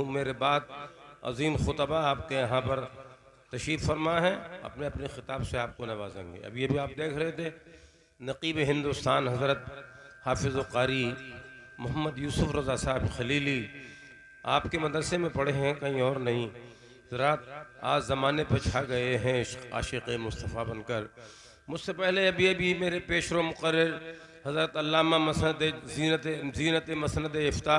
मरहूम मेरे बाद अजीम खुतबा आपके यहाँ पर तशरीफ़ फरमा है, अपने अपने ख़िताब से आपको नवाजेंगे। अभी अभी आप देख रहे थे नकीब हिंदुस्तान हज़रत हाफिज़ व क़ारी मोहम्मद यूसुफ रज़ा साहब खलीली आपके मदरसे में पढ़े हैं, कहीं और नहीं। ज़रात आज ज़माने पर छा गए हैं आशिक़ मुस्तफ़ा बनकर। मुझसे पहले अभी अभी मेरे पेशरो मुक़र्रिर हज़रत अल्लामा मसनद ज़ीनत मसनद इफ्ता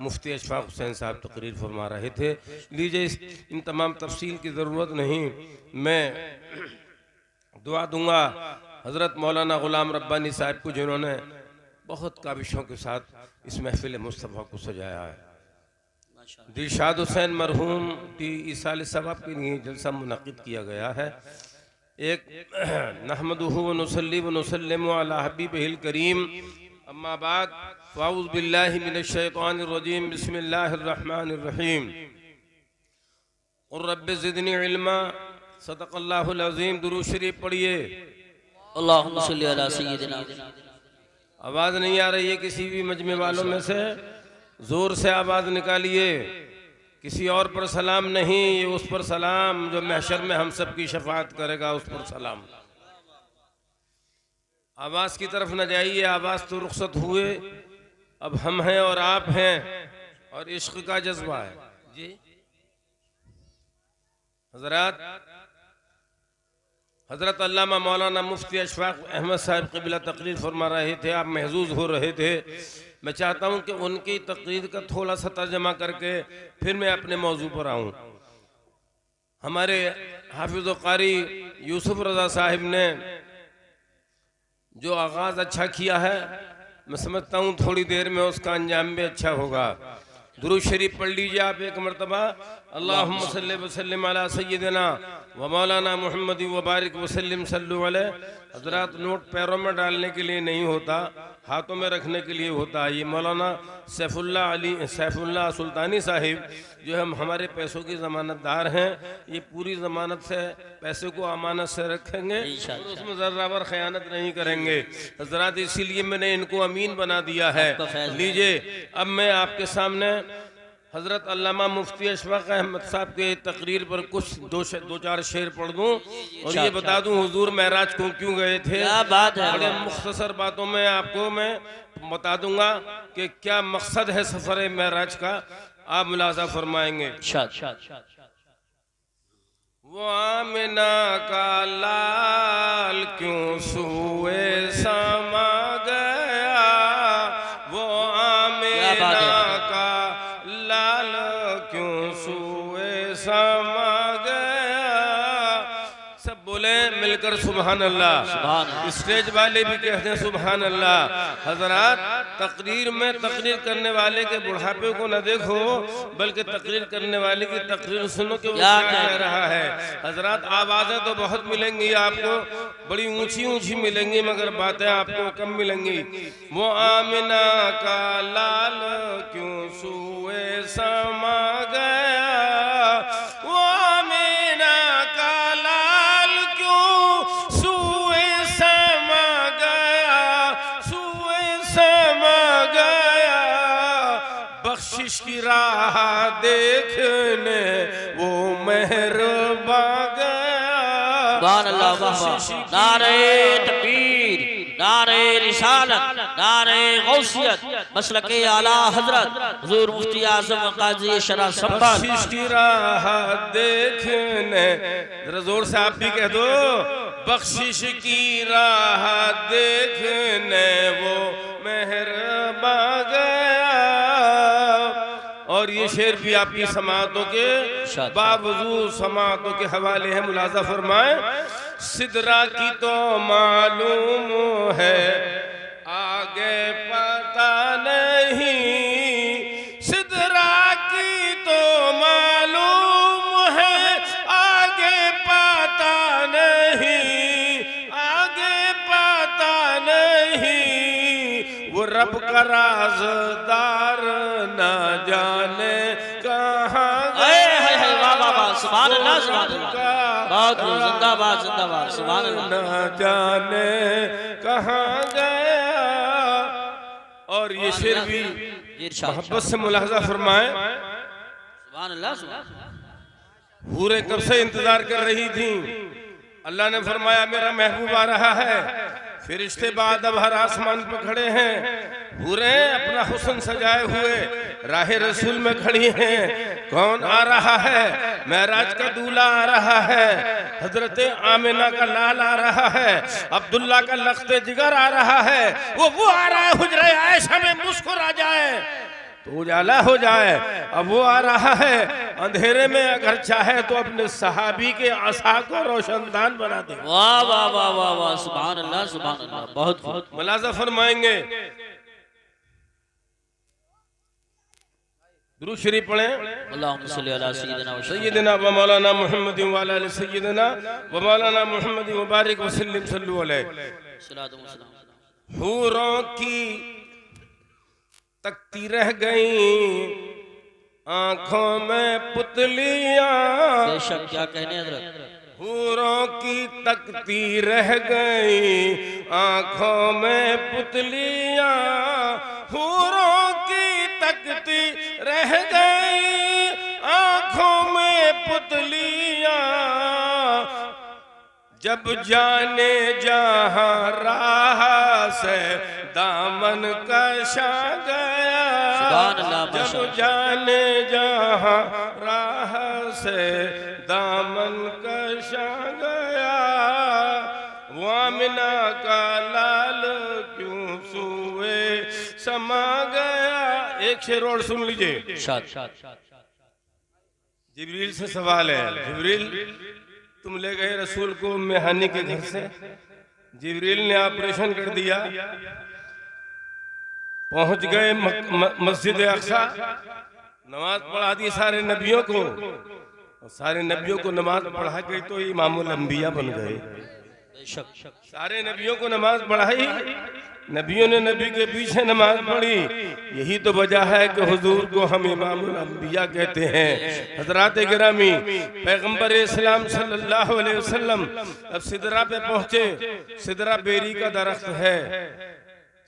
मुफ्ती अशफाक़ हुसैन साहब तकरीर फरमा रहे थे। लीजिए, इन तमाम तफसील की ज़रूरत नहीं, मैं दुआ दूँगा हज़रत मौलाना ग़ुलाम रब्बानी साहब को, जिन्होंने बहुत काबिशों के साथ इस महफ़िल मुस्तफ़ा को सजाया है। दिलशाद हुसैन मरहूम की इसाले सवाब के लिए जलसा मुनक़िद किया गया है। एक नहमदुहु व नुसल्ली व नुसल्लिमु अला हबीबिहिल करीम, अम्मा बाद, फ़अऊज़ु बिल्लाहि मिनश शैतानिर रजीम, बिस्मिल्लाहिर रहमानिर रहीम। क़ुल रब्बि ज़िदनी इल्मा, सदक़ल्लाहुल अज़ीम। दुरूद शरीफ पढ़िए। अल्लाहुम्मा सल्लि अला सय्यिदिना। आवाज़ नहीं आ रही है किसी भी मजमे वालों में से? ज़ोर से आवाज़ निकालिए। किसी और पर सलाम नहीं, ये उस पर सलाम जो महशर में हम सब की शफाअत करेगा, उस पर सलाम। आवाज़ की तरफ न जाइए, आवाज़ तो रुखसत हुए, अब हम हैं और आप हैं और इश्क का जज्बा है जी। हज़रात, हज़रत अल्लामा मौलाना मुफ्ती अशफाक़ अहमद साहब क़िबला तकरीर फरमा रहे थे, आप महजूज हो रहे थे। मैं चाहता हूँ कि उनकी तकरीर का थोड़ा सा तर्जमा करके फिर मैं अपने मौजू पर आऊँ। हमारे हाफिज़ व क़ारी यूसुफ रज़ा साहिब ने जो आगाज़ अच्छा किया है, मैं समझता हूँ थोड़ी देर में उसका अंजाम भी अच्छा होगा। दुरूद शरीफ पढ़ लीजिए आप एक मरतबा। अल्लाहुम्मा सल्लि व सल्लिम अला सय्यिदिना व मौलाना मुहम्मद व बारिक वसल्लिम सल्लु अलैहि। हज़रात, नोट पैरों में डालने के लिए नहीं होता, हाथों में रखने के लिए होता है। ये मौलाना सैफुल्लाह सुल्तानी साहिब जो हम हमारे पैसों की ज़मानतदार हैं, ये पूरी ज़मानत से पैसे को अमानत से रखेंगे और उसमें ज़र्रावर ख़यानत नहीं करेंगे। हज़रात, इसीलिए मैंने इनको अमीन बना दिया है। लीजिए, अब मैं आपके सामने हज़रत अल्लामा मुफ्ती अशफाक़ अहमद साहब के तकरीर पर कुछ दो चार शेर पढ़ दूँ और ये बता दूँ हुजूर महराज को क्यों गए थे। क्या बात है। बड़े मुख्तसर बातों में आपको मैं बता दूंगा कि क्या मकसद है सफ़र महराज का, आप मुलाज़ा फरमाएंगे। वो आमिना का लाल क्यों सूए समा गया, वो आमिना का लाल क्यों सूए समा गया। सब बोले मिलकर सुभान अल्लाह। स्टेज वाले भी कहते हैं सुभान अल्लाह। हज़रात, तकरीर में तकरीर करने वाले के बुढ़ापे को न देखो, बल्कि तकरीर करने वाले की तकरीर सुनो कि वो क्या कह रहा है। हज़रात, आवाज़ें तो बहुत मिलेंगी आपको, बड़ी ऊंची ऊंची मिलेंगी, मगर बातें आपको कम मिलेंगी। वो आमिना का लाल क्यों सूए समा गया, वो आमिना का लाल क्यों सूए समा गया, सूए समा गया। बख्शिश की राह देखने वो मेहरबा गया। नारे तकबीर, नारे रिसालत, नारे गौसियत, मसलके आला हजरत हुजूर मुफ्ती आज़म क़ाज़ी शरा संभल। बख्शिश की राह देखने, जरा जोर से आप भी कह दो, बख्शिश की राह देखने वो मेहरबा गया। और ये शेर भी आपकी समातों के बावजूद समातों के हवाले है, मुलाज़ा फरमाए। सिदरा की तो मालूम है आगे पता नहीं, सिदरा की तो मालूम है आगे पता नहीं, आगे पता नहीं। वो रब का राज़दार ना जाने कहाँ गया। सुभान अल्लाह, सुभान अल्लाह, बहुत जिंदाबाद जिंदाबाद, सुभान अल्लाह। न जाने कहाँ गया। और ये शेर भी मोहब्बत से मुलाहजा फरमाए। सुभान अल्लाह, सुभान अल्लाह। हूरें कब से इंतजार कर रही थी। अल्लाह ने फरमाया मेरा महबूब आ रहा है। फिरिश्ते बाद अब हर आसमान पर खड़े हैं। हूरें अपना हुस्न सजाए हुए राह रसूल में खड़ी हैं। कौन आ रहा है? महराज का दूल्हा आ रहा है। हजरत आमिना का लाल आ रहा है। अब्दुल्ला का लख्ते जिगर आ रहा है। वो आ रहा है। हुजरे आयशा में मुस्कुरा जाए तो उजाला हो जाए। अब वो आ रहा है। अंधेरे में अगर चाहे तो अपने सहाबी के आसा को रोशनदान बना दे। वाह वाह वाह वाह वाह, सुभान अल्लाह, सुभान अल्लाह। बहुत बहुत मुलाजा फरमाएंगे। दुरूद शरीफ पढ़ें। अल्लाहुम्मा सल्ली अला सय्यिदिना व सय्यिदिना व मौलाना मुहम्मद व अला आलि सय्यिदिना व मौलाना मुहम्मद व बारिक व सल्लिम सल्लु अलैहि। सलातो व सलाम। हूरों की तकती रह गई आंखों में पुतलियां। बेशक, क्या कहने हजरत। हूरों की तकती रह गई आंखों में पुतलियां। हूरों की तकती रह गई आंखों में पुतलियां। जब जाने जहां राह से दामन कशा गया। जब जाने जहां राह से दामन कशा गया। वो आमिना का लाल क्यों सुए समा गया। एक शेर और सुन लीजिए। जिब्रील से सवाल है। जिब्रील तुम ले गए रसूल को उम्मे हानी के घर से। जिब्रील ने ऑपरेशन कर दिया। पहुंच गए मस्जिद अक्सा। नमाज पढ़ा दी सारे नबियों को। और सारे नबियों को नमाज पढ़ा के तो इमामुल अंबिया बन गए। सारे नबियों को नमाज पढ़ाई। नबियों ने नबी के पीछे नमाज पढ़ी। यही तो वजह है कि हुजूर को हम इमामुल अंबिया कहते हैं। हजरात गिरामी, पैगंबर इस्लाम सल्लल्लाहु अलैहि वसल्लम अब सिदरा पे पहुंचे। सिदरा बेरी का दरख्त है।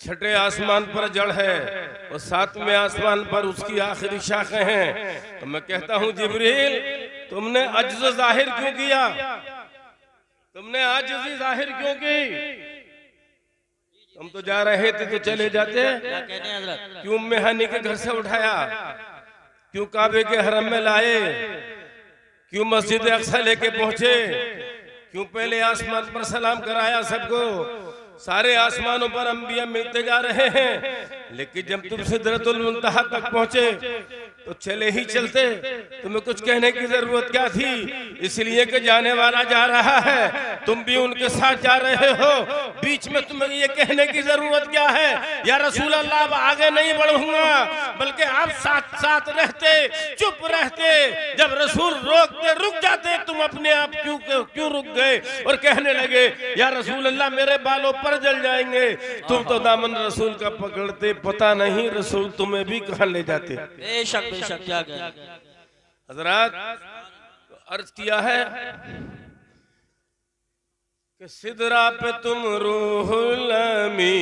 छठे आसमान पर जड़ है और सातवें आसमान पर उसकी आखिरी शाखें हैं। तो मैं कहता हूं जिब्रील, तुमने अज्ज जाहिर क्यों किया? तुमने आजिज़ी जाहिर क्यों की? तुम तो जा रहे थे तो चले जाते। क्यों उम्मे हानी के घर से उठाया? क्यों काबे के हरम में लाए? क्यों मस्जिद अक्सा लेके पहुंचे? क्यों पहले आसमान पर सलाम कराया सबको? सारे आसमानों पर अंबिया मिलते जा रहे हैं, लेकिन जब तुम सिदरतुल मुंतहा तक पहुंचे तो चले ही चलते। तुम्हें कुछ कहने की जरूरत क्या थी? इसलिए कि जाने वाला जा रहा है, तुम भी उनके साथ जा रहे हो। बीच में तुम्हें ये कहने की जरूरत क्या है, या रसूल अल्लाह अब आगे नहीं बढ़ूंगा, बल्कि आप साथ साथ रहते, चुप रहते। जब रसूल रोकते रुक जाते, तुम अपने आप क्यों रुक गए और कहने लगे या रसूल अल्लाह मेरे बालों पर जल जाएंगे। तुम तो दामन रसूल का पकड़ते, पता नहीं रसूल तुम्हें भी कहां ले जाते। बेशक बेशक, क्या हजरात अर्ज किया है कि सिदरा पे तुम रूहुल अमी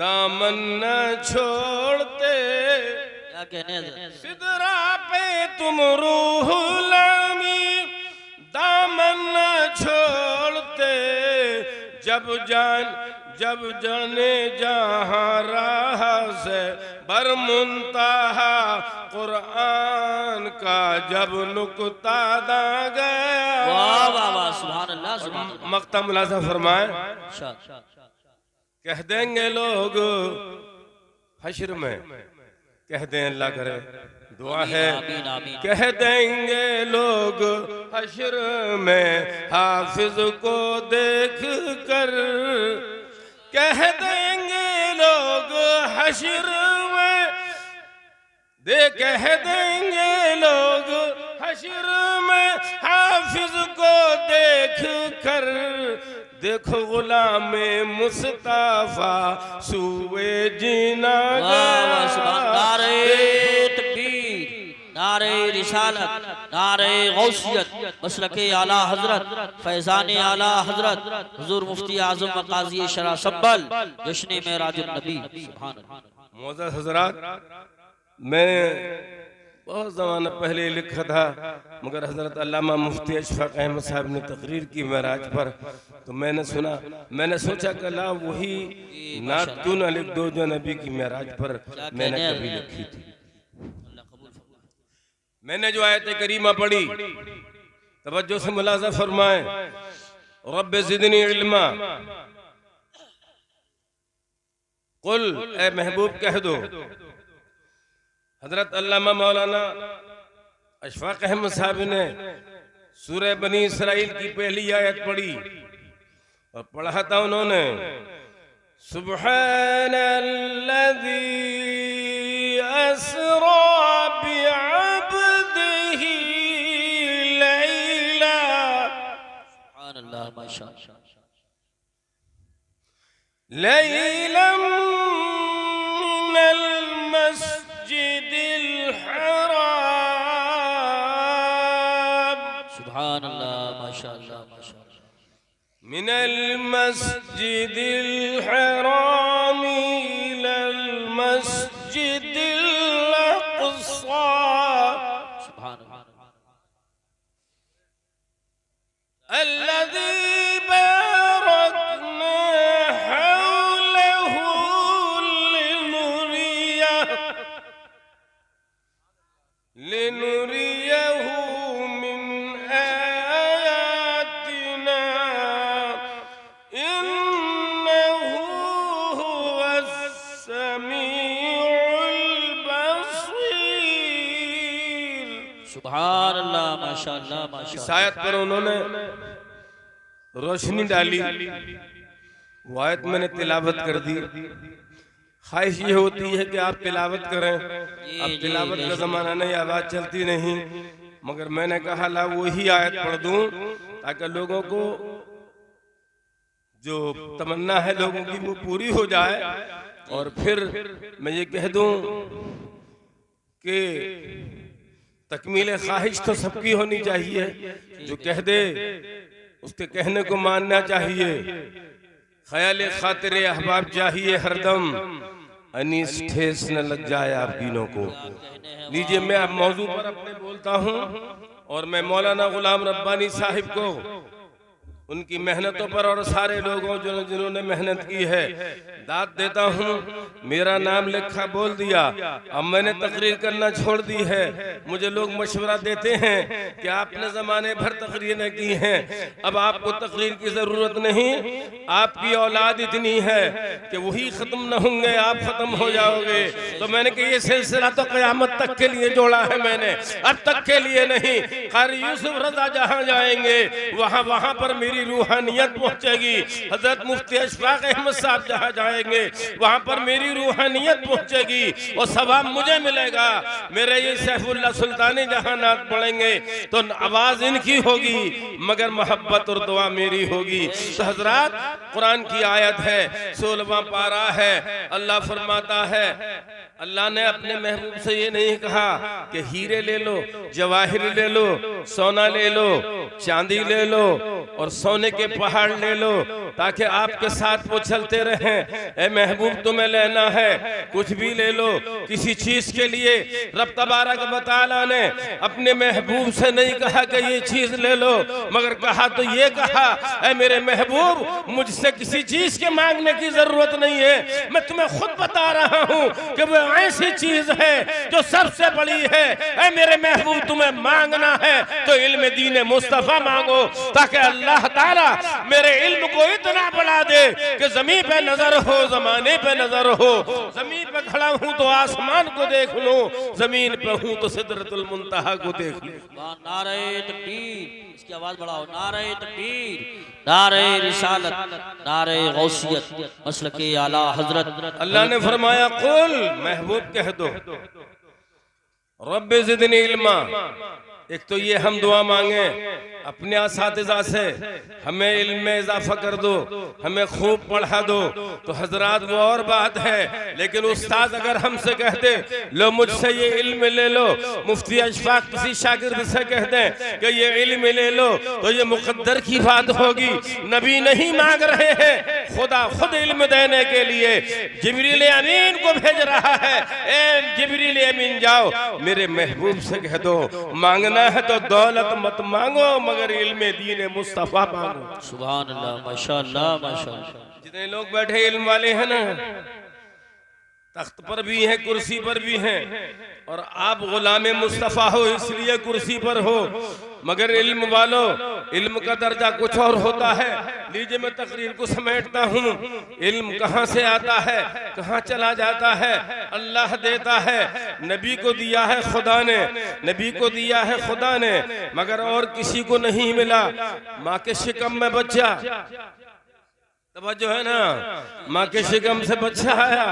दामन न छोड़ते। क्या कहने? सिदरा पे तुम रूहुल अमी दामन न छोड़ते। जब जाने जहां राह से बरमुंतहा कुरान का जब नुक्ता दा गया। वाह वाह वाह, सुभान अल्लाह, सुभान अल्लाह। मक्ता मुलाजा फरमाए, कह देंगे लोग हश्र में, कह दें अल्लाह करे दुआ है, कह देंगे लोग हश्र में हाफिज को देख कर। कह देंगे लोग हश्र में कह देंगे लोग हश्र में हाफिज को देख कर। देखो गुलाम मुस्तफा सुए जीना नारे रिसालत, नारे गौसियत, मसलके आला हजरत, फैजान आला हजरत हुजूर मुफ्ती आजम व काजी शरा सब्बल जश्न मेराजुन नबी। सुभान अल्लाह। मौजूद हजरात, मैं बहुत ज़माना पहले लिखा था, मगर हज़रत अल्लामा मुफ्ती अशफाक अहमद साहब ने तकरीर की महराज पर, तो मैंने सुना, मैंने सोचा कि ला वही नात क्यों न लिख दो जो नबी की महराज पर मैंने कभी लिखी थी। मैंने जो आयत करीमा पढ़ी, तवज्जो से मुलाज़ा फरमाए, रब्बे ज़िदनी इल्मा, कुल ए महबूब कह दो। हजरत अल्लामा मौलाना अशफाक अहमद साहब ने सूरह बनी इसराइल की पहली आयत पढ़ी और पढ़ा था उन्होंने, सुब्हानल्लज़ी अस्रा बिअब्दिही लैला, सुभानअल्लाह, माशाअल्लाह, लैलन मिनल मस्जिदिल हराम, सुभानअल्लाह, माशाअल्लाह, माशाअल्लाह, मिनल मस्जिदिल हराम इलल मस्जिदिल अक़सा, सुभानअल्लाह, अल्लज़ी बारकना हौलहु लिनुरियहु मिन आयातिना इन्नहु हुवस्समीउल बसीर। सुभानअल्लाह, माशाअल्लाह, इस माशाअल्लाह। आयत पर उन्होंने रोशनी डाली, वो आयत मैंने तिलावत कर दी। ख्वाहिश ये होती है कि आप तिलावत करें, अब तिलावत का जमाना नहीं, आवाज चलती नहीं, मगर मैंने कहा ला वही आयत पढ़ दूं ताकि लोगों को जो तमन्ना है लोगों की वो पूरी हो जाए। और फिर मैं ये कह दूं कि तकमील ख्वाहिश तो सबकी होनी चाहिए, जो कह दे उसके कहने को मानना चाहिए। ख्याल खातिर अहबाब चाहिए हरदम, अनीस ठेस न लग जाए आप तीनों को। लीजिए मैं अब मौजू पर अपने बोलता हूँ और मैं मौलाना गुलाम रब्बानी साहिब को उनकी मेहनतों पर और सारे लोगों जिन्होंने मेहनत की है दाद देता हूँ। मेरा नाम लिखा बोल दिया, अब मैंने तकरीर करना छोड़ दी है। मुझे लोग मशवरा देते हैं कि आपने ज़माने भर तकरीरें की हैं, अब आपको तकरीर की ज़रूरत नहीं, आपकी औलाद इतनी है कि वही ख़त्म न होंगे, आप ख़त्म हो जाओगे। तो मैंने कहा ये सिलसिला तो क़यामत तक के लिए जोड़ा है मैंने, अब तक के लिए नहीं। क़ारी यूसुफ रज़ा जहाँ जाएंगे वहाँ पर मेरी रूहानियत पहुंचेगी। हजरत मुफ्ती अशफाक अहमद साहब जहाँ जाएंगे वहां पर मेरी रूहानियत पहुंचेगी और सवाब मुझे मिलेगा। मेरे ये सैफुल्लाह सुल्तानी जहाँ नात पढ़ेंगे तो आवाज इनकी होगी मगर मोहब्बत और दुआ मेरी होगी। तो हजरात कुरान की आयत है, 16वां पारा है। अल्लाह फरमाता है, अल्लाह ने अपने महबूब से ये नहीं कहा कि हीरे ले लो, जवाहिर ले लो, सोना ले लो, चांदी ले लो और सोने के पहाड़ ले लो ताकि आपके साथ वो चलते रहें। ए महबूब तुम्हें लेना है कुछ भी ले लो, किसी चीज के लिए रब तबारक व तआला ने अपने महबूब से नहीं कहा कि ये चीज ले लो, मगर कहा तो ये कहा, ए मेरे महबूब मुझसे किसी चीज के मांगने की जरूरत नहीं है, मैं तुम्हें खुद बता रहा हूँ कि वो ऐसी चीज है जो सबसे बड़ी है। ए मेरे महबूब तुम्हें मांगना है तो इल्म दीन मुस्तफा मांगो ताकि अल्लाह ताला मेरे इल्म को इतना बढ़ा दे कि जमीन पे नजर हो, जमाने पे नजर हो। जमीन पे खड़ा हूँ तो आसमान को देख लूं, जमीन पे हूँ तो सिदरतुल मुंतहा को देख लूं। नारे तकबीर, इसकी आवाज बढ़ाओ। नारे तकबीर, नारे रिसालत, नारे गौसियत, मसलके आला हजरत। अल्लाह ने फरमाया कुल महबूब कह दो रब्बे ज़िदनी इल्मा। एक तो ये हम दुआ मांगे अपने असातिज़ा से हमें इल्म में इजाफा कर दो, हमें खूब पढ़ा दो। तो हजरात वो और बात है, लेकिन उस्ताद अगर हमसे कहते लो मुझसे ये इल्म ले लो, मुफ्ती अशफाक किसी शागिर्द से कहते हैं कि ये इल्म ले लो, तो ये मुकद्दर की बात होगी। नबी नहीं मांग रहे हैं, खुदा खुद इल्म देने के लिए जिब्रील अमीन को भेज रहा है। ए जिब्रील अमीन जाओ मेरे महबूब से कह दो, मांगना है तो दौलत मत मांगो मगर इल्म दीन मुस्तफा मांगो। सुभान अल्लाह, माशाअल्लाह माशाअल्लाह। जितने लोग बैठे इल्म वाले हैं ना, तख्त पर भी हैं, कुर्सी पर भी हैं, और आप गुलाम मुस्तफ़ा हो इसलिए कुर्सी पर हो, मगर इल्म वालों इल्म का दर्जा कुछ और होता है। लीजिए मैं तकरीर को समेटता हूँ। इल्म कहाँ से आता है, कहाँ चला जाता है? अल्लाह देता है, नबी को दिया है खुदा ने, नबी को दिया है खुदा ने, मगर और किसी को नहीं मिला। माँ के शिकम में बच्चा, तवज्जो है ना, माँ के शिकम से बच्चा आया,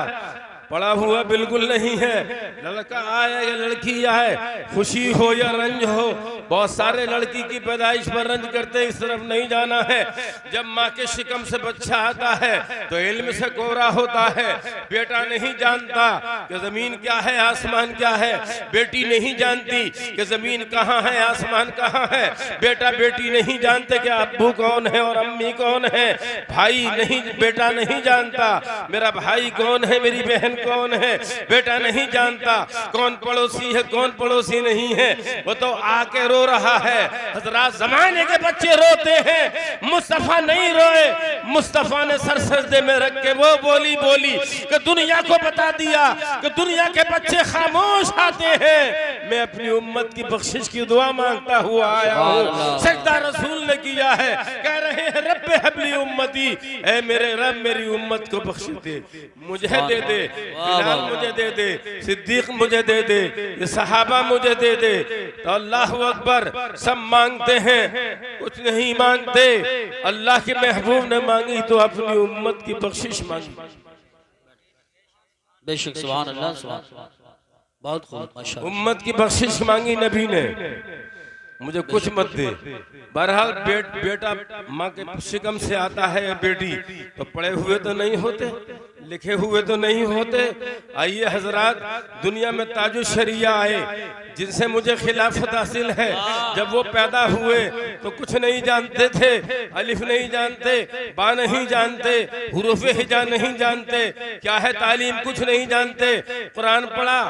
पड़ा हुआ बिल्कुल नहीं है, लड़का आया या लड़की आए, खुशी हो या रंज हो, बहुत सारे लड़की की पैदाइश पर रंज करते, इस तरफ नहीं जाना है। जब माँ के शिकम से बच्चा आता है तो इल्म से कोरा होता है। बेटा नहीं जानता कि जमीन क्या है आसमान क्या है, बेटी नहीं जानती कि जमीन कहाँ है आसमान कहाँ है, बेटा बेटी नहीं जानते कि अब्बू कौन है और अम्मी कौन है, भाई नहीं, बेटा नहीं जानता मेरा भाई कौन है, मेरी बहन कौन है, बेटा नहीं जानता कौन पड़ोसी है कौन पड़ोसी नहीं है, वो तो आके रो रहा है। हजरात जमाने के बच्चे रोते हैं, मुस्तफा नहीं रोए। मुस्तफा ने सर सजदे में रख के वो बोली बोली कि दुनिया को बता दिया कि दुनिया के बच्चे खामोश आते हैं, मैं अपनी उम्मत की बख्शिश की दुआ मांगता हुआ आया हूँ। सजदा रसूल ने किया है, कह रहे हैं रब्बे हबली उम्मती, ऐ मेरे रब मेरी उम्मत को बख्श दे, मुझे दे दे, बिलाल मुझे दे दे, सिद्दीक मुझे दे दे, ये सहाबा मुझे दे दे। तो अल्लाह अकबर, सब मांगते हैं कुछ नहीं मांगते। अल्लाह के महबूब ने मांगी तो अपनी उम्मत की बख्शिश मांगी। बेशक सुभान अल्लाह, सुभान, बहुत खूब माशाअल्लाह। उम्मत की बख्शिश मांगी नबी ने, मुझे कुछ मत दे। बहरहाल बेटा माँ के शिकम से आता है, बेटी तो पढ़े हुए तो नहीं होते, लिखे हुए तो नहीं होते। आइए हजरात, दुनिया में ताजु शरिया आए जिनसे मुझे खिलाफत हासिल है। जब वो पैदा हुए तो कुछ नहीं जानते थे, अलिफ नहीं जानते, बा नहीं जानते, हुरूफ हिजा नहीं जानते, क्या है तालीम कुछ नहीं जानते। कुरान पढ़ा,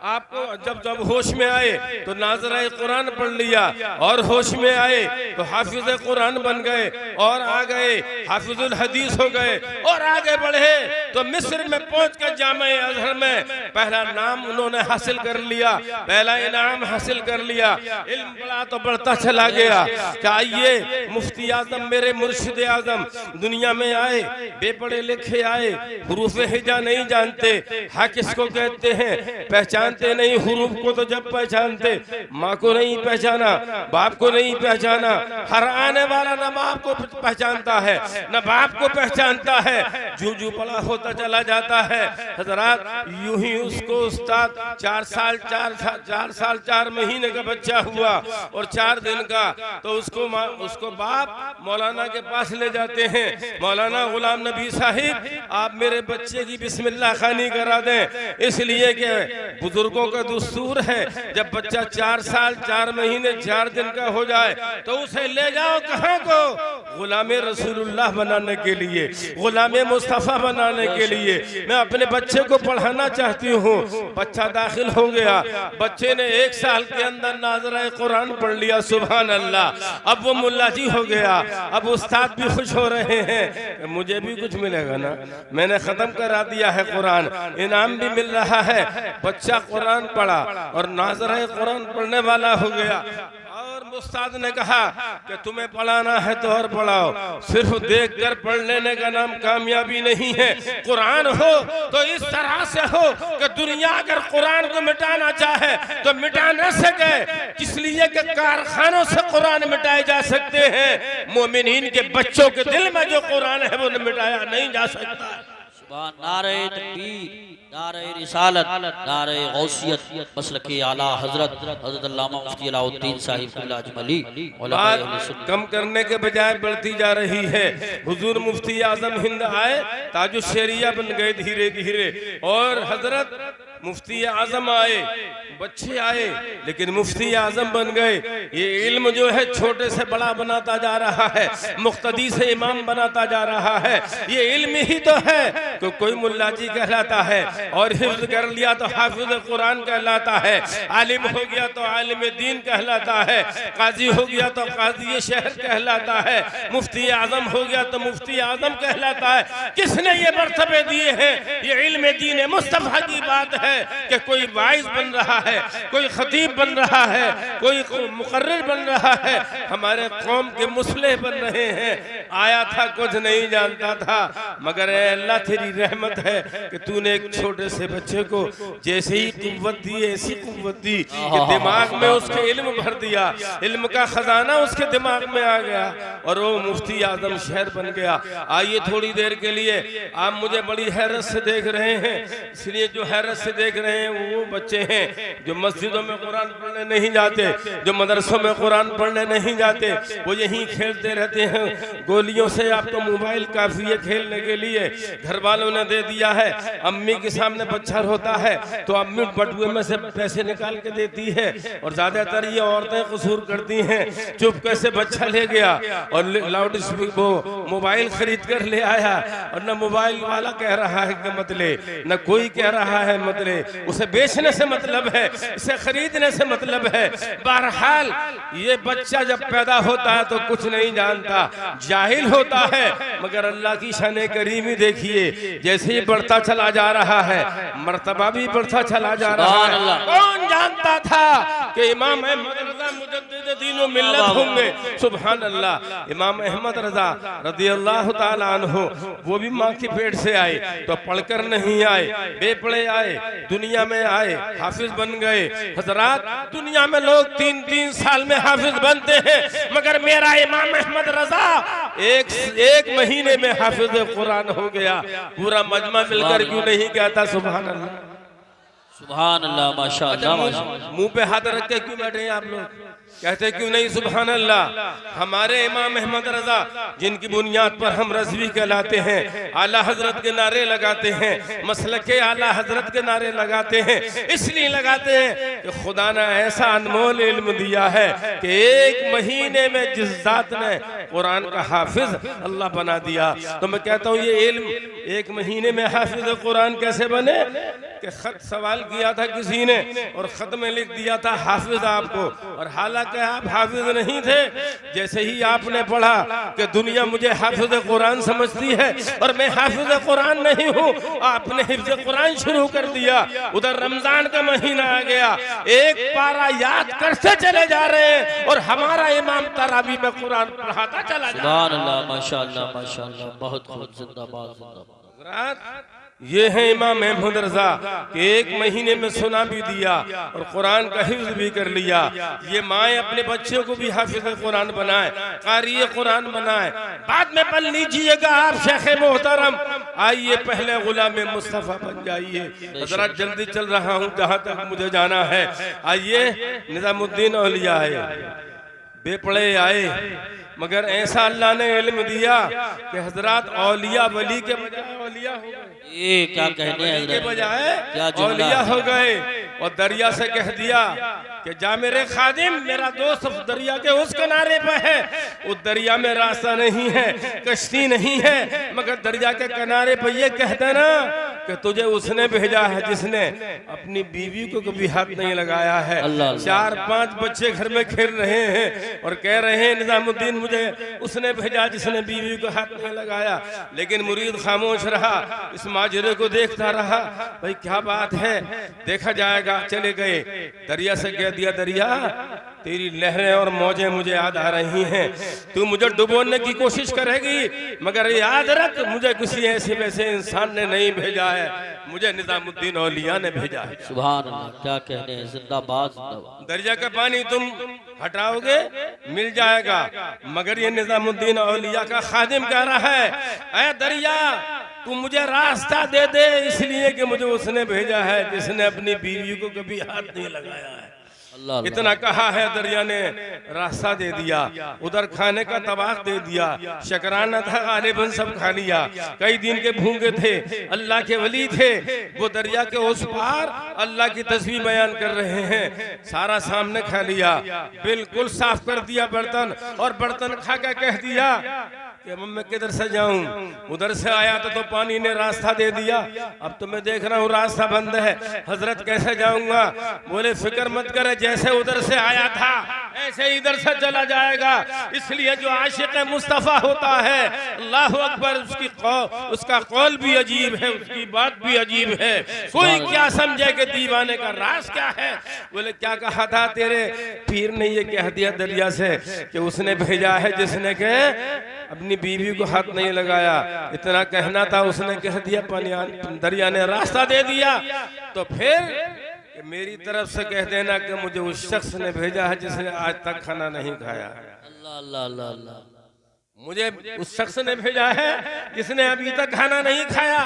आपको जब जब होश में आए तो नाज़िर कुरान पढ़ लिया, और होश में आए तो हाफिज कुरान बन गए, और आ गए हाफिजुल हदीस हो गए, और आगे बढ़े तो मिस्र में पहुंच कर जामे अजहर में पहला नाम उन्होंने हासिल कर लिया, पहला इनाम हासिल कर लिया। इल्म बढ़ा तो बढ़ता चला गया। चाहिए मुफ्ती आजम मेरे मुर्शिद आजम दुनिया में आए, बेपढ़े लिखे आए, हुरूफ हिजा नहीं जानते, हा किसको कहते हैं पहचानते नहीं, हुरूफ को तो जब पहचानते, माँ को नहीं पहचाना, बाप को नहीं पहचाना, हर आने वाला न माँ को पहचानता है न बाप को पहचानता है, जू जू पड़ा होता चला जाता है। हजरात यूं ही उसको उस्ताद 4 साल 4 महीने का बच्चा हुआ और 4 दिन का, तो उसको बाप मौलाना के पास ले जाते हैं, मौलाना गुलाम नबी साहिब आप मेरे बच्चे की बिस्मिल्लाह खानी करा दें, इसलिए कि बुजुर्गों का दुस्तूर है जब बच्चा 4 साल 4 महीने 4 दिन का हो जाए तो उसे ले जाओ कहाँ को, गुलाम रसूलुल्लाह बनाने के लिए, गुलाम मुस्तफ़ा बनाने के लिए। मैं अपने बच्चे को पढ़ाना चाहती हूँ। बच्चा दाखिल हो गया, बच्चे ने 1 साल के अंदर नाज़िर कुरान पढ़ लिया, सुभान अल्लाह। अब वो मुल्ला जी हो गया, अब उस्ताद भी खुश हो रहे हैं, मुझे भी कुछ मिलेगा ना, मैंने खत्म करा दिया है कुरान, इनाम भी मिल रहा है। बच्चा कुरान पढ़ा और नाज़िर कुरान पढ़ने वाला हो गया। और उस्ताद ने कहा कि तुम्हें पढ़ाना है तो और पढ़ाओ, सिर्फ देख कर पढ़ लेने का नाम कामयाबी नहीं है। कुरान हो तो इस तरह से हो कि दुनिया अगर कुरान को मिटाना चाहे तो मिटा न सके, इसलिए कि कारखानों से कुरान मिटाए जा सकते हैं, मोमिनीन के बच्चों के दिल में जो कुरान है वो मिटाया नहीं जा सकता। सुभान, नारे तकबीर। नारे रिसालत, नारे गौसियत, मसलके आला हजरत हजरत अल्लामा मुफ्ती अलाउद्दीन साहिब क़िबला अजमली बात कम करने के बजाय बढ़ती जा रही है। हुजूर मुफ्ती आजम हिंद आए, ताजुश्शरिया बन गए धीरे धीरे, और हजरत मुफ्ती आजम आए, बच्चे आए लेकिन मुफ्ती आजम बन गए। ये इल्म जो है छोटे से बड़ा बनाता जा रहा है, मुक्तदी से इमाम बनाता जा रहा है। ये इल्म ही तो है कि कोई मुल्ला जी कहलाता है, और हिफ्ज कर लिया तो हाफिज कुरान कहलाता है, आलिम हो गया तो आलिम दीन कहलाता है, काजी हो गया तो काजी शहर कहलाता है, मुफ्ती आजम हो गया तो मुफ्ती आजम कहलाता है। किसने ये मर्तबे दिए हैं? ये इल्म दीन मुस्तफा की बात है कि कोई वाइज बन रहा है, कोई खतीब बन रहा है, कोई मुकर्रिर बन रहा है, हमारे कौम के मुसले बन रहे हैं। आया था कुछ नहीं जानता था, मगर अल्लाह तेरी रहमत है कि तूने एक छोटे से बच्चे को जैसे ही कुव्वत दी, ऐसी कुव्वत दी कि दिमाग में उसके इल्म भर दिया, इल्म का खजाना उसके दिमाग में आ गया और वो मुफ्ती आजम शहर बन गया। आइए थोड़ी देर के लिए, आप मुझे बड़ी हैरत से देख रहे हैं, इसलिए जो हैरत से देख रहे हैं वो बच्चे हैं जो मस्जिदों में कुरान पढ़ने नहीं जाते, जो मदरसों में कुरान पढ़ने नहीं जाते, वो यहीं खेलते रहते हैं गोलियों से। आपको मोबाइल काफी है खेलने के लिए, घर वालों ने दे दिया है। अम्मी के सामने बच्चा रोता है तो अम्मी बटुए में से पैसे निकाल के देती है, और ज्यादातर ये औरतें कसूर करती हैं, चुप कैसे बच्चा ले गया और लाउड स्पीकर मोबाइल खरीद कर ले आया, और न मोबाइल वाला कह रहा है कि मत ले, न कोई कह रहा है मत ले, उसे बेचने से मतलब है, इसे खरीदने से मतलब है। बहरहाल ये बच्चा जब पैदा होता है तो कुछ नहीं जानता, जाहिल होता है, मगर अल्लाह की शान करीमी देखिए, जैसे ही बढ़ता चला जा रहा है मर्तबा भी बढ़ता चला जा रहा है। कौन जानता था कि इमाम अहमद रजा मुजद्दिद दीन व मिल्लत होंगे? सुभान अल्लाह। इमाम अहमद रजा रज़ी अल्लाह ताला अन्हु वो भी माँ के पेट से आए तो पढ़कर नहीं आए, बेपढ़े आए, दुनिया में आए, हाफिज बन गए। हजरात, दुनिया में लोग 3-3 साल में हाफिज बनते हैं, मगर मेरा इमाम अहमद रजा एक महीने में हाफिज कुरान हो गया। पूरा मजमा मिलकर क्यों नहीं कहता सुभान अल्लाह, सुभान अल्लाह, माशाअल्लाह। मुंह पे हाथ रख के क्यों बैठे हैं आप लोग? कहते क्यों नहीं सुभान अल्लाह? हमारे इमाम अहमद रजा जिनकी बुनियाद पर हम रज़वी कहलाते हैं, आला हजरत के नारे लगाते हैं, मसलके आला हजरत के नारे लगाते हैं, इसलिए लगाते हैं कि खुदा ने ऐसा अनमोल इल्म दिया है कि एक महीने में जिस जात ने कुरान का हाफिज अल्लाह बना दिया। तो मैं कहता हूँ ये इल्म एक महीने में हाफिज कुरान कैसे बने? कि खत सवाल किया था किसी ने और खत में लिख दिया था हाफिज आपको, और हालांकि आप हाफिज नहीं थे। जैसे ही आपने पढ़ा कि दुनिया मुझे हाफिज कुरान समझती है और मैं हाफिज कुरान नहीं हूँ, आपने हिफ्ज कुरान शुरू कर दिया। उधर रमजान का महीना आ गया, एक पारा याद करते चले जा रहे हैं और हमारा इमाम तरावी में कुरान पढ़ाता चला जा रहा है। सुभान अल्लाह, माशाअल्लाह, माशाअल्लाह, बहुत खूब, जिंदाबाद, जिंदाबाद। ये है इमाम अहमद रजा कि एक महीने में सुना भी दिया और कुरान का हिफ्ज भी कर लिया। ये माए अपने बच्चों को भी हाफिज कुरान बनाए, कारी कुरान बनाए। बाद में पढ़ लीजिएगा आप शेख मोहतरम, आइए पहले गुलाम मुस्तफा बन जाइए। जरा जल्दी चल रहा हूँ जहाँ तक मुझे जाना है। आइए, निजामुद्दीन औलिया है, बेपड़े आए, मगर ऐसा अल्लाह ने इल्म दिया कि हजरात औलिया वली के बजाय औलिया हो गए। ये क्या कहने हैं के बजाय क्या जुमला औलिया है? हो गए। और दरिया से कह दिया कि जा मेरे खादिम, मेरा दोस्त दरिया के उस किनारे पे है। उस दरिया में रास्ता नहीं है, कश्ती नहीं है, मगर दरिया के किनारे पे ये कह देना कि तुझे उसने भेजा है जिसने अपनी बीवी को कभी हाथ नहीं लगाया है। 4-5 बच्चे घर में खेल रहे हैं और कह रहे हैं निजामुद्दीन मुझे उसने भेजा जिसने बीवी को हाथ नहीं लगाया। लेकिन मुरीद खामोश रहा, इस माजरे को देखता रहा। भाई क्या बात है, देखा जाएगा। चले गए, दरिया से कह दिया, दरिया तेरी लहरें और मौजें मुझे याद आ रही हैं, तू मुझे डुबोने की कोशिश करेगी, मगर याद रख मुझे किसी ऐसे वैसे इंसान ने नहीं भेजा है, मुझे निजामुद्दीन औलिया ने भेजा है। सुभान अल्लाह, क्या कहने हैं, जिंदाबाद, जिंदाबाद। दरिया का पानी तुम हटाओगे मिल जाएगा, मगर ये निजामुद्दीन औलिया का खादिम कह रहा है, ऐ दरिया तू मुझे रास्ता दे दे, इसलिए कि मुझे उसने भेजा है जिसने अपनी बीवी को कभी हाथ नहीं लगाया है। इतना कहा है, दरिया ने रास्ता दे दिया, उधर खाने का तबाक दे दिया, शकराना था गालिबन सब खा लिया। कई दिन के भूखे थे, अल्लाह के वली थे, वो दरिया के उस पार अल्लाह की तस्वीर बयान कर रहे हैं, सारा सामने खा लिया, बिल्कुल साफ कर दिया बर्तन, और बर्तन खा के कह दिया कि मैं किधर से जाऊं, उधर से आया तो पानी ने रास्ता दे दिया, अब तो मैं देख रहा हूँ रास्ता बंद है, हजरत कैसे जाऊंगा। बोले फिक्र मत करे, जैसे उधर से आया था ऐसे इधर से चला जाएगा। इसलिए जो आशिक मुस्तफा होता है, अल्लाह अकबर, उसका कौल भी अजीब है, उसकी बात भी अजीब है। कोई क्या समझे कि दीवाने का राज क्या है। बोले क्या कहा था तेरे पीर ने, ये कह दिया दरिया से कि उसने भेजा है जिसने के अपनी बीवी को हाथ नहीं लगाया। इतना कहना था, उसने कह दिया, दरिया ने रास्ता दे दिया। तो फिर मेरी तरफ से कह देना कि मुझे उस शख्स ने भेजा है जिसने आज तक खाना नहीं खाया। अल्लाह अल्लाह अल्लाह अल्लाह, मुझे उस शख्स ने भेजा है जिसने अभी तक खाना नहीं खाया।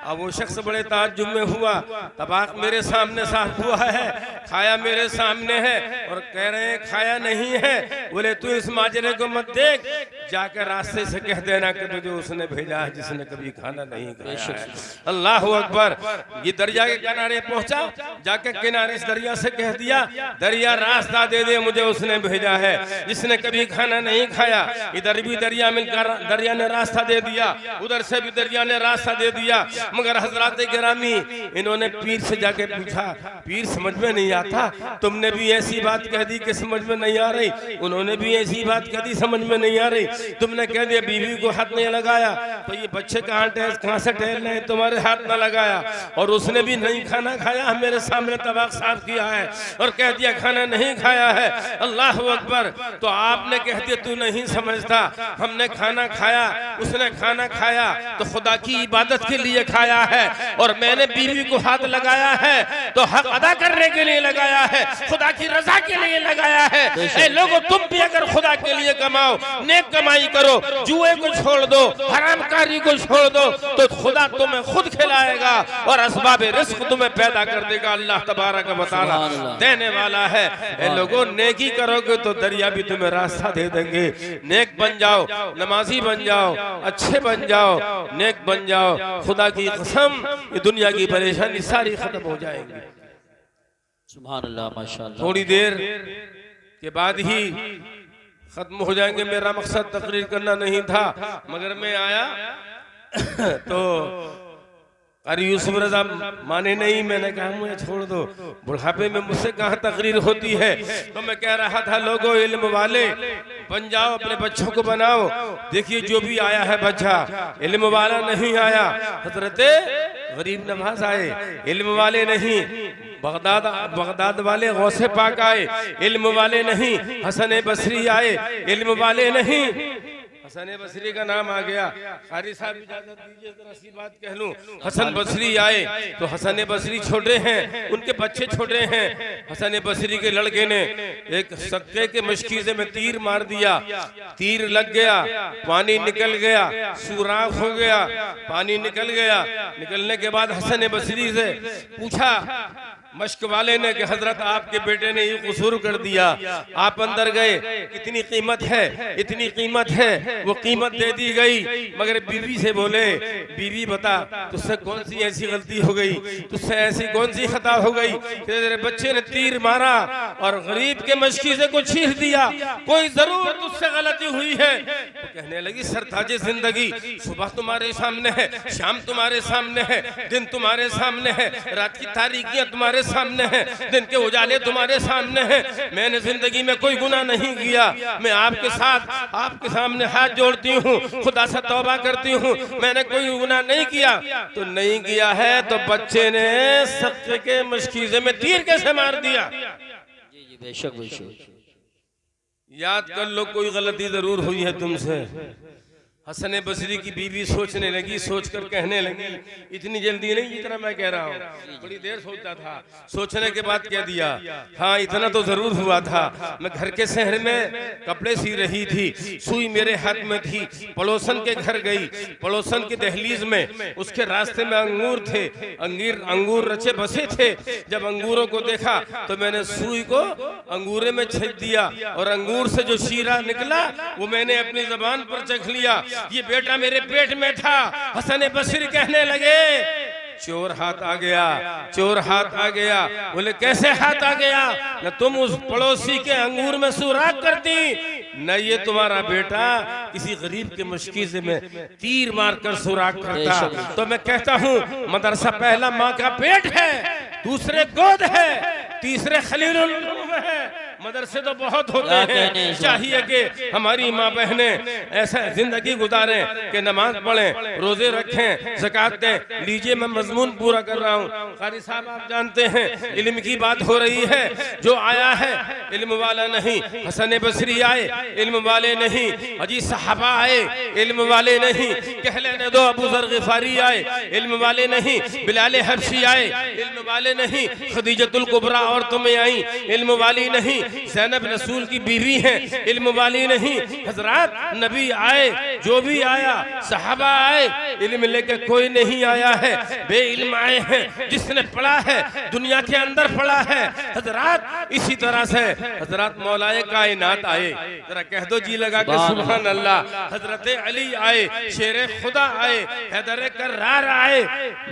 अब वो शख्स बड़े ताज्जुब में हुआ, तबाक मेरे सामने साफ हुआ है, खाया मेरे सामने है, और कह रहे हैं खाया नहीं है। बोले तू इस माजरे को मत देख, जाकर रास्ते से कह देना कि मुझे उसने भेजा है जिसने कभी खाना नहीं खाया है। अल्लाह अकबर। ये दरिया के किनारे पहुंचा, जाके किनारे इस दरिया से कह दिया, दरिया रास्ता दे दे, मुझे उसने भेजा है जिसने कभी खाना नहीं खाया। इधर भी दरिया मिलकर दरिया ने रास्ता दे दिया, उधर से भी दरिया ने रास्ता दे दिया। मगर हजरात गिरामी, इन्होंने पीर से जाके पूछा, पीर समझ में नहीं आता, तुमने भी ऐसी बात कह दी कि समझ में नहीं आ रही, उन्होंने भी ऐसी बात कह दी समझ में नहीं आ रही। तुमने कह दिया बीवी को हाथ नहीं लगाया, तो ये बच्चे कहाँ से टहल रहे हैं, तुम्हारे हाथ ना लगाया। और उसने भी नहीं खाना खाया, मेरे सामने तबाक साफ किया है और कह दिया खाना नहीं खाया है। अल्लाह अकबर। तो आपने कह दिया तू नहीं समझता, हमने खाना खाया, उसने खाना खाया तो खुदा की इबादत के लिए खाया है, और मैंने बीवी को हाथ लगाया है तो हक अदा करने के लिए लगाया है, खुदा की रजा के लिए लगाया है। ऐ लोगों, तुम भी अगर खुदा के लिए कमाओ, नेक कमाई करो, जुए को छोड़ दो, हरामकारी को छोड़ दो, तो खुदा तुम्हें खुद खिलाएगा और असबाब रिस्क तुम्हें पैदा कर देगा। अल्लाह तबारक व तआला देने वाला है। ऐ लोगों, नेकी करोगे तो दरिया भी तुम्हें रास्ता दे देंगे। नेक बन जाओ, नमाजी बन जाओ, अच्छे बन जाओ, नेक बन जाओ, खुदा की कसम ये दुनिया की परेशानी सारी खत्म हो जाएगी। सुभान अल्लाह, माशाअल्लाह। थोड़ी देर के बाद ही खत्म हो जाएंगे। मेरा मकसद तकरीर करना नहीं था, मगर मैं आया तो अरे यूसुफ रजा माने नहीं, मैंने कहा मुझे छोड़ दो, बुढ़ापे में मुझसे कहाँ तकरीर होती है। तो मैं कह रहा था लोगों, इल्म वाले बन जाओ, अपने बच्चों को बनाओ। देखिए जो भी आया है बच्चा, इल्म वाला नहीं आया। हजरत गरीब नवाज आए, इल्म वाले नहीं। बगदाद वाले गौसे पाक आए, इल्म वाले नहीं। हसन बसरी आए, इल्म वाले नहीं। हसन बसरी का नाम आ गया। कारी साहब इजाजत दीजिए जरा सी बात कह लूं। हसन बसरी आए तो हसन बसरी छोटे हैं, उनके बच्चे छोटे हैं। हसन बसरी के लड़के ने एक सक्के के मशकीजे में तीर मार दिया, तीर लग गया, पानी निकल गया, सुराख हो गया, पानी निकल गया। निकलने के बाद हसन बसरी से पूछा मश्क वाले ने कि हजरत आपके बेटे ने ये कसूर कर दिया, आप अंदर गए, कितनी कीमत है, इतनी कीमत है। वो कीमत दे दी गई, मगर बीवी से बोले, बीवी बता तुझसे कौन सी ऐसी गलती हो गई, तुझसे ऐसी कौन सी खता हो गई, तेरे बच्चे ने तीर मारा और गरीब के मशकीजे को चीर दिया, कोई जरूर तुझसे गलती हुई है। तो कहने लगी सरताजे जिंदगी, सुबह तुम्हारे सामने है, शाम तुम्हारे सामने है, दिन तुम्हारे सामने है, रात की तारीकियां तुम्हारे सामने है, दिन के उजाले तुम्हारे सामने हैं। मैंने जिंदगी में कोई गुनाह नहीं किया, मैं आपके साथ आपके सामने हाथ जोड़ती हूँ, खुदा से तौबा करती हूँ, मैंने कोई गुनाह नहीं किया। तो नहीं किया है तो बच्चे ने सक्के के मशकीजे में तीर कैसे मार दिया? जी जी, बेशक बेशक। याद कर लो कोई गलती जरूर हुई है तुमसे। हसन बसरी की बीवी सोचने लगी, सोचकर कहने लगी, इतनी जल्दी नहीं जितना मैं कह रहा हूँ, बड़ी देर सोचता था। सोचने के बाद कह दिया, हाँ इतना तो जरूर हुआ था। मैं घर के शहर में कपड़े सी रही थी, सुई मेरे हाथ में थी, पड़ोसन के घर गई, पड़ोसन की दहलीज में उसके रास्ते में अंगूर थे, अंगूर रचे बसे थे। जब अंगूरों को देखा तो मैंने सुई को अंगूरे में छेद दिया और अंगूर से जो शीरा निकला वो मैंने अपनी जबान पर चख लिया। ये बेटा मेरे पेट में था। हसन बसरी कहने लगे, चोर हाथ आ गया, चोर हाथ आ गया। बोले कैसे हाथ आ गया? न तुम उस पड़ोसी के अंगूर में सुराख करती, न ये तुम्हारा बेटा किसी गरीब के मुश्किल में तीर मारकर सुराख करता। तो मैं कहता हूँ मदरसा पहला माँ का पेट है, दूसरे गोद है, तीसरे खलीलुल है। मदरसे तो बहुत होते हैं। चाहिए कि हमारी माँ बहनें ऐसा जिंदगी गुजारें कि नमाज पढ़ें, रोजे रखें, ज़कात दें। लीजिए मैं मजमून पूरा कर रहा हूँ। कारी साहब आप जानते हैं इल्म की बात हो रही है। जो आया है इल्म वाला नहीं। हसन बसरी आए इल्म वाले नहीं, अजी सहाबा आए इल्म वाले नहीं, कह लेने दो अबू ज़र गिफारी आए इल्म वाले नहीं, बिलाल हबशी आए इल्म वाले नहीं, खदीजतुल कुबरा और तुम्हें आई इल्म वाली नहीं, ज़ैनब रसूल की बीवी हैं इल्म वाली नहीं। हजरात नबी आए, जो भी आया, सहाबा आए, इल्म लेके कोई नहीं आया है, बे इल्म आए हैं। जिसने पढ़ा है दुनिया के अंदर पढ़ा है। हजरात इसी तरह से हजरत मौलाए कायनात आए, जरा कह दो जी लगा के सुभान अल्लाह। हजरत अली आए, शेर खुदा आए, हैदर कर्रार आए,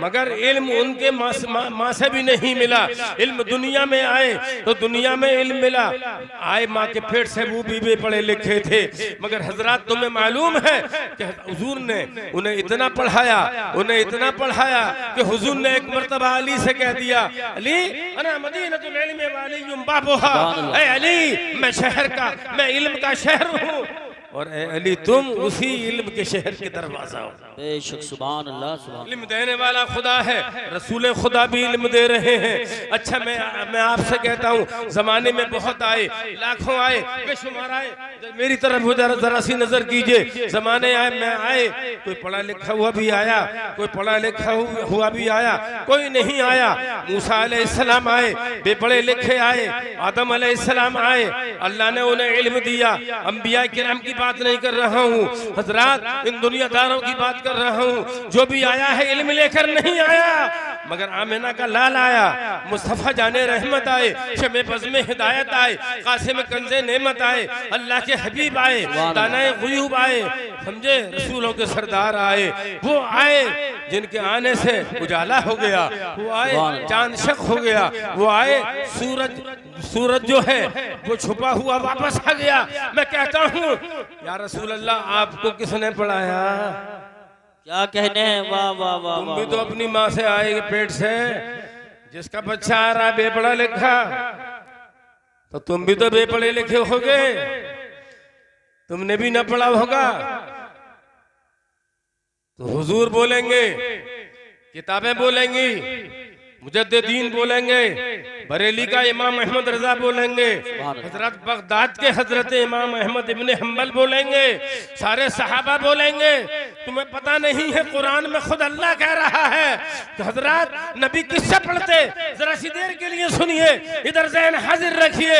मगर इल्म उनके माँ से भी नहीं मिला। इल्म दुनिया में आए तो दुनिया में इल्म मिला। आए माँ के पेट से वो भी पढ़े लिखे थे, मगर हजरात तुम्हें मालूम है कि हुजूर ने उन्हें इतना पढ़ाया, उन्हें इतना पढ़ाया कि हुजूर ने एक मर्तबा अली से कह दिया, अली अना मदीनतुल इल्म वालियुम बाबुहा, ऐ अली मैं शहर का, मैं इल्म का शहर हूँ, और ए अली तुम उसी इल्म के शहर के दरवाजा हो। बेशक सुभान अल्लाह, सुभान। इल्म देने वाला खुदा है, रसूल खुदा भी इल्म दे रहे हैं। अच्छा मैं आपसे कहता हूँ जमाने में बहुत आए, लाखों आए, बेशुमार आए। मेरी तरफ जरा सी नजर कीजिए। जमाने आए, मैं आए, कोई पढ़ा लिखा हुआ भी आया, कोई पढ़ा लिखा हुआ भी आया, कोई नहीं आया। मूसा अलैहिस्सलाम आए, बेपढ़े लिखे आए, आदम अलैहिस्सलाम आए, अल्लाह ने उन्हें इल्म दिया। अंबिया किराम की बात नहीं कर रहा हूँ हजरात, इन दुनियादारों की बात कर रहा हूँ। जो भी आया है इल्म लेकर नहीं आया, मगर आमिना का लाल आया, मुस्तफा जाने रहमत आए, शमे बज़्म हिदायत आए, कासिम कंज़े नेमत आए, अल्लाह के हबीब आए, दानाए ग़ुयूब आए, समझे, रसूलों के सरदार आए। वो आए जिनके आने से उजाला हो गया, वो आए चांद शक हो गया, वो आए सूरज जो है वो छुपा हुआ वापस आ गया। मैं कहता हूँ या रसूल अल्लाह आपको किसने पढ़ाया? क्या कहने हैं, वाह वाह वाह। तुम भी तो अपनी माँ से आए पेट से, जिसका बच्चा आ रहा बेपढ़ा लिखा, तो तुम भी तो बेपढ़े लिखे होगे, तुमने भी न पढ़ा होगा। तो हुजूर बोलेंगे, किताबें बोलेंगी, मुजद्दिदीन बोलेंगे, बरेली का इमाम अहमद रजा बोलेंगे, हजरत बगदाद के हजरत इमाम अहमद इब्ने हम्बल बोलेंगे, सारे सहाबा बोलेंगे। तुम्हें पता नहीं है कुरान में खुद अल्लाह कह रहा है कि हजरत नबी किससे पढ़ते? जरा सी देर के लिए सुनिए, इधर ज़हन हाजिर रखिए।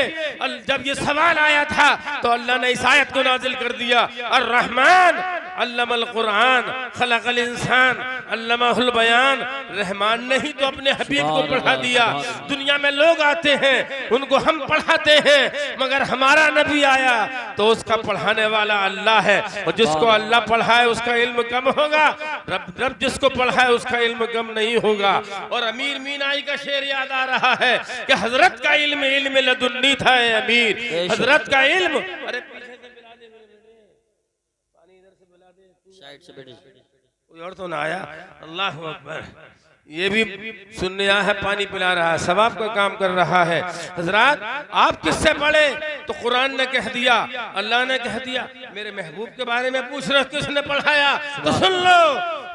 जब ये सवाल आया था तो अल्लाह ने इस आयत को नाजिल कर दिया, अर्रहमान अल्लमल कुरान खलकल इंसान अल्लमहुल बयान। रहमान ने ही तो अपने हबीब को पढ़ा दिया। दुनिया में लोग आते हैं, उनको हम पढ़ाते हैं, मगर हमारा नबी आया तो उसका पढ़ाने वाला अल्लाह है, और जिसको अल्लाह पढ़ाए उसका इल्म कम होगा, रब जिसको पढ़ाए उसका इल्म कम नहीं होगा। और अमीर मीनाई का शेर याद आ रहा है कि हजरत का इल्म इल्म लदुन्नी था। अमीर हजरत का इल्म, अरे कोई और तो ना आया, अल्लाह अकबर। ये भी सुनने आया है, पानी पिला रहा है, सवाब का काम कर रहा है। हजरात आप किससे पढ़े? तो कुरान ने कह दिया, अल्लाह ने कह दिया। मेरे महबूब के बारे में पूछ रहे किसने पढ़ाया? तो सुन लो,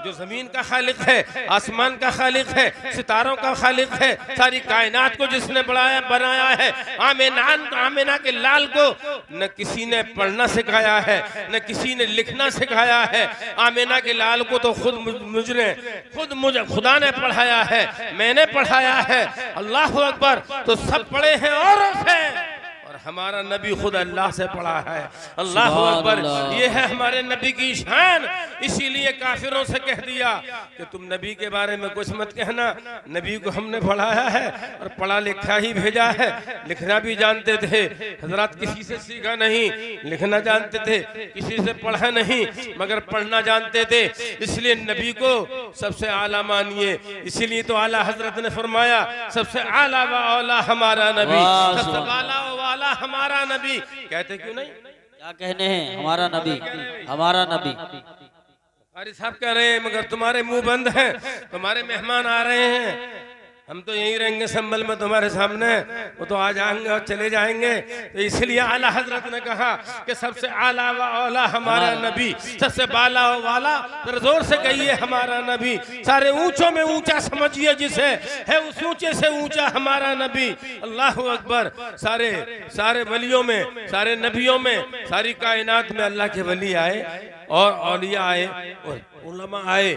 जो ज़मीन का खालिक है, आसमान का खालिक है, सितारों का खालिक है, सारी कायनात को जिसने बनाया है। आमिना के लाल को न किसी ने पढ़ना सिखाया है, न किसी ने लिखना सिखाया है। आमिना के लाल को तो मुझे खुदा ने पढ़ाया है, मैंने पढ़ाया है। अल्लाह अकबर। तो सब पढ़े हैं औरों से, और हमारा नबी खुद अल्लाह से पढ़ा है। अल्लाह अकबर। ये है हमारे नबी की शान। इसीलिए काफिरों से कह दिया कि तुम नबी के बारे में कुछ मत कहना, नबी को हमने पढ़ाया है और पढ़ा लिखा ही भेजा है। लिखना भी जानते थे हजरत, किसी से सीखा नहीं। लिखना जानते थे, किसी से पढ़ा नहीं, मगर पढ़ना जानते थे। इसलिए नबी को सबसे आला मानिए। इसीलिए तो आला हजरत ने फरमाया सबसे आला व औला हमारा नबी, सबसे आला व वाला हमारा नबी। कहते क्यों नहीं? क्या कहने हैं, हमारा नबी, हमारा नबी। कारी साहब कह रहे हैं मगर तुम्हारे मुंह बंद हैं, तुम्हारे मेहमान आ रहे हैं, हम तो यहीं रहेंगे संभल में तुम्हारे सामने, वो तो आ जाएंगे और चले जाएंगे। तो इसलिए आला हजरत ने कहा कि सबसे आला व औला हमारा नबी, सबसे बाला व वाला, फिर जोर से कहिए हमारा नबी। सारे ऊंचों में ऊंचा समझिए जिसे, है उस ऊंचे से ऊंचा हमारा नबी। अल्लाह अकबर। सारे वलियों में, सारे नबियों में, सारी कायनात में अल्लाह के वली आए और औलिया आए और उलमा आए,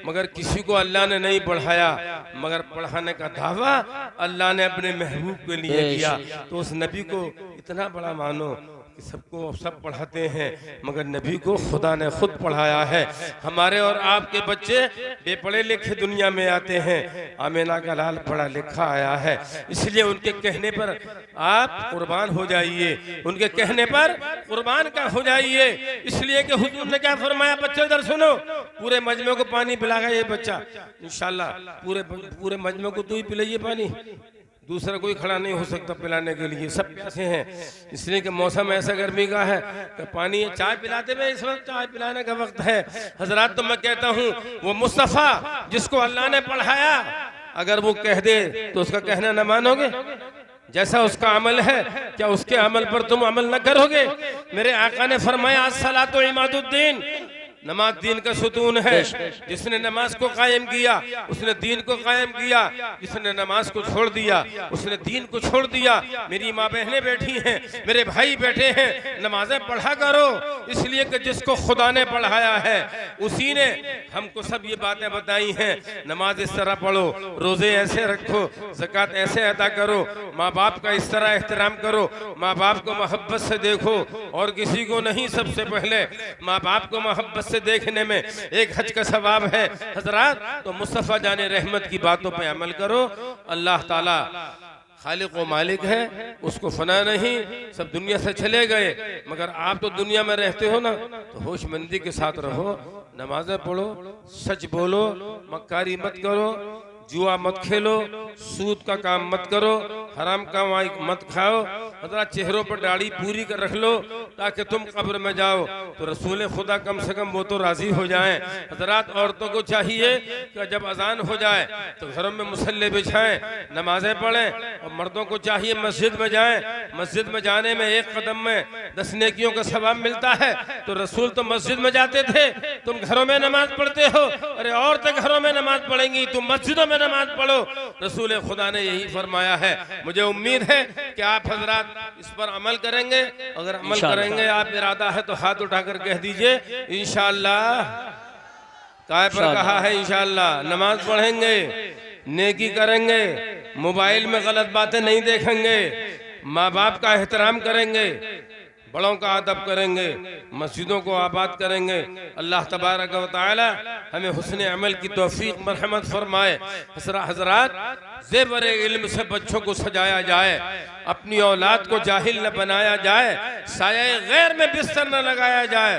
मगर किसी को अल्लाह ने नहीं पढ़ाया, मगर पढ़ाने का दावा अल्लाह ने अपने महबूब के लिए किया। तो उस नबी को इतना बड़ा मानो कि सबको सब पढ़ाते हैं, मगर नबी को खुदा ने खुद पढ़ाया है। हमारे और आपके बच्चे बेपढ़े लिखे दुनिया में आते हैं, आमिना का लाल पढ़ा लिखा आया है। इसलिए उनके कहने पर आप कुर्बान हो जाइए, उनके कहने पर कुर्बान का हो जाइए। इसलिए कि हुजूर ने क्या फरमाया, बच्चों इधर सुनो, पूरे मजमे को पानी पिलाएगा ये बच्चा इंशाल्लाह। पूरे मजमे को तू ही पिलाइए पानी, दूसरा कोई खड़ा नहीं हो सकता पिलाने के लिए, सब प्यासे हैं। इसलिए कि मौसम ऐसा गर्मी का है कि पानी, चाय पिलाते हुए इस वक्त चाय पिलाने का वक्त है। हजरात तो मैं कहता हूँ वो मुस्तफ़ा जिसको अल्लाह ने पढ़ाया, अगर वो कह दे तो उसका कहना न मानोगे? जैसा उसका अमल है, क्या उसके अमल पर तुम अमल न करोगे? मेरे आका ने फरमाया अस्सलातु इमादुद्दीन, नमाज दीन का सुतून है। जिसने नमाज को कायम किया उसने दीन को कायम किया, जिसने नमाज को छोड़ दिया उसने दीन को छोड़ दिया। मेरी माँ बहनें बैठी हैं, मेरे भाई बैठे हैं, नमाजें पढ़ा करो। इसलिए कि जिसको खुदा ने पढ़ाया है उसी ने हमको सब ये बातें बताई हैं। नमाज इस तरह पढ़ो, रोजे ऐसे रखो, ज़कात ऐसे अदा करो, माँ बाप का इस तरह एहतराम करो, माँ बाप को मोहब्बत से देखो और किसी को नहीं। सबसे पहले माँ बाप को मोहब्बत से देखने में एक हज का सवाब है हजरात। तो मुस्तफ़ा जाने रहमत की बातों पे अमल करो। अल्लाह ताला खालिक व मालिक है, उसको फना नहीं। सब दुनिया से चले गए, मगर आप तो दुनिया में रहते हो ना, तो होशमंदी के साथ रहो, नमाजें पढ़ो, सच बोलो, मक्कारी मत करो, जुआ मत खेलो, सूद का काम मत करो, हराम कमाई मत खाओ। हजरत चेहरों पर दाढ़ी पूरी कर रख लो ताकि तुम कब्र में जाओ तो रसूल खुदा कम से कम वो तो राजी हो जाएं। हजरत औरतों को चाहिए कि जब अजान हो जाए तो घरों में मुसल्ले बिछाएं, नमाजें पढ़ें, और मर्दों को चाहिए मस्जिद में जाएं। मस्जिद में जाने में एक कदम में 10 नेकियों का सवाब मिलता है। तो रसूल तो मस्जिद में जाते थे, तुम घरों में नमाज पढ़ते हो। अरे औरतें घरों में नमाज पढ़ेंगी, तुम मस्जिदों में नमाज पढ़ो। रसूल खुदा ने यही फरमाया है। मुझे उम्मीद है कि आप हजरात इस पर अमल करेंगे। अगर अमल करेंगे, आप इरादा है तो हाथ उठाकर कह दीजिए इंशाअल्लाह। काय पर कहा है इंशाअल्लाह। नमाज पढ़ेंगे, नेकी करेंगे, मोबाइल में गलत बातें नहीं देखेंगे, माँ बाप का एहतराम करेंगे, बड़ों का अदब करेंगे, मस्जिदों को आबाद करेंगे। अल्लाह तबारक व तआला हमें हुस्न अमल की तौफीक मरहमत फरमाए। हजरात, ज़ेवर इल्म से बच्चों को सजाया जाए, अपनी औलाद को जाहिल न बनाया जाए, साया गैर में बिस्तर न लगाया जाए,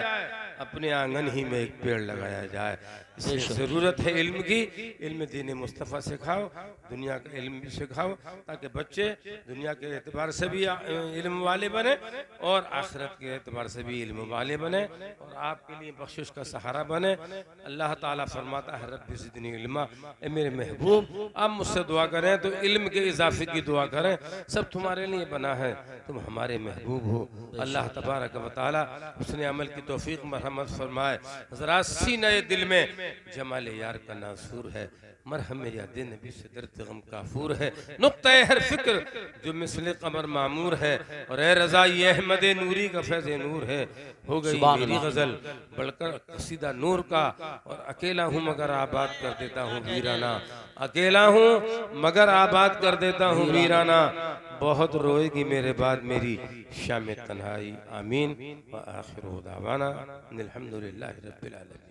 अपने आंगन ही में एक पेड़ लगाया जाए। ज़रूरत है इल्म की। इल्म दीन मुस्तफ़ा सिखाओ, दुनिया का इल्म भी सिखाओ, ताकि बच्चे दुनिया के एतबार से भी इल्म वाले बने और आखिरत के एतबार से भी इल्म वाले बने और आपके लिए बख्शिश का सहारा बने। अल्लाह ताला फरमाता है रब्बि ज़िदनी इल्मा, ए मेरे महबूब आप मुझसे दुआ करें तो इल्म के इजाफे की दुआ करें। सब तुम्हारे लिए बना है, तुम हमारे महबूब हो। अल्लाह तबारक व तआला उसने अमल की तौफीक मरहमत फरमाए। ज़रा सीने दिल में जमाल यार का नासूर है, मरहम याद नबी से दर्द गम काफूर है, नुक्ता हर फिक्र जो मिसले कमर मामूर है, और ए रजा ये अहमद नूरी का फैज़ नूर है। हो गई मेरी गज़ल बढ़कर कसीदा नूर का, और अकेला हूँ मगर आबाद कर देता हूँ वीराना, अकेला हूँ मगर आबाद कर देता हूँ वीराना, बहुत रोएगी मेरे बाद मेरी शाम तन्हाई। आमीन व आखिर दावाना अनिल हम्दुलिल्लाहि रब्बिल आलमीन।